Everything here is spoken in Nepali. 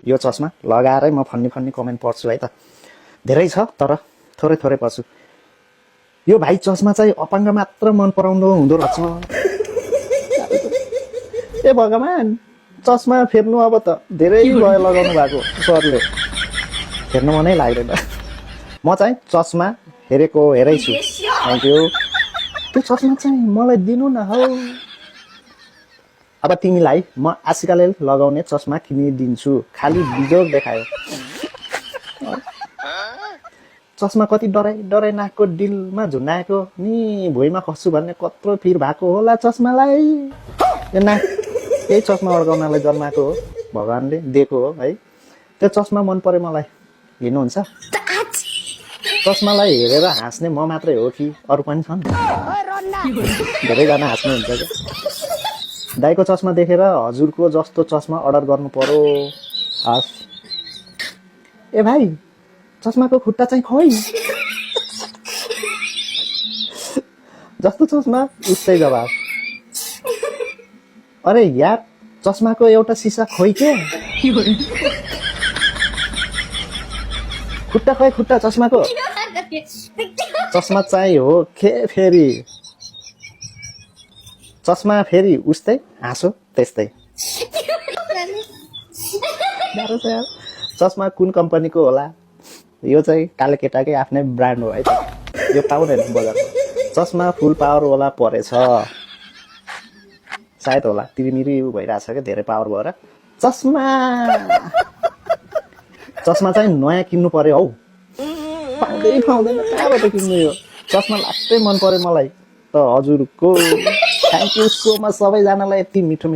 यो चस्मा लगाएरै म फन्नी कमेन्ट पढ्छु है त धेरै छ तर थोरै थोरै पढ्छु यो भाइ चस्मा चाहिँ अपाङ्ग मात्र मन पराउनु हुँदो रहेछ ए भगवान चस्मा फेर्नु अब त धेरै भयो लगाउनु भएको सरले फेर्नु मनै लाग्दैन म चाहिँ चस्मा हेरेको हेरैछु थ्याङ्क यू त्यो चस्मा चाहिँ मलाई दिनु न हौ अब तिमीलाई म आशिकाले लगाउने चस्मा किनिदिन्छु खाली बिजोग देखायो चस्मा कति डराइ नाकको डिलमा झुन्डाएको नि भुइँमा खस्छु भन्ने कत्रो फिर भएको होला चस्मालाई यो नाक त्यही चस्मा अड्काउनलाई जन्माएको हो भगवानले दिएको हो है त्यो चस्मा मन पर्यो मलाई लिनुहुन्छ चस्मालाई हेरेर हाँस्ने म मात्रै हो कि अरू पनि छन् धेरैजना हाँस्नुहुन्छ क्या दाइको चस्मा देखेर हजुरको जस्तो चस्मा अर्डर गर्नु पर्यो हस् ए भाइ चस्माको खुट्टा चाहिँ खोइ जस्तो चस्मा उस्तै जवाब अरे यार चस्माको एउटा सिसा खोइ के खुट्टा खोइ खुट्टा चस्माको चस्मा चाहिँ हो फेरि चस्मा फेरि उस्तै हाँसो त्यस्तै चस्मा कुन कम्पनीको होला यो चाहिँ काले केटाकै आफ्नै ब्रान्ड हो है त यो पाउँदैन बजारमा चस्मा फुल पावर वाला परेछ सायद होला तिरिमिरी भइरहेछ क्या धेरै पावर भएर चस्मा चाहिँ नयाँ किन्नु पर्यो हौ पाउँदैन कहाँबाट किन्नु यो चस्मा लास्टै मन पर्यो मलाई त हजुरको थ्याङ्क यू सो मच सबैजनालाई यति मिठो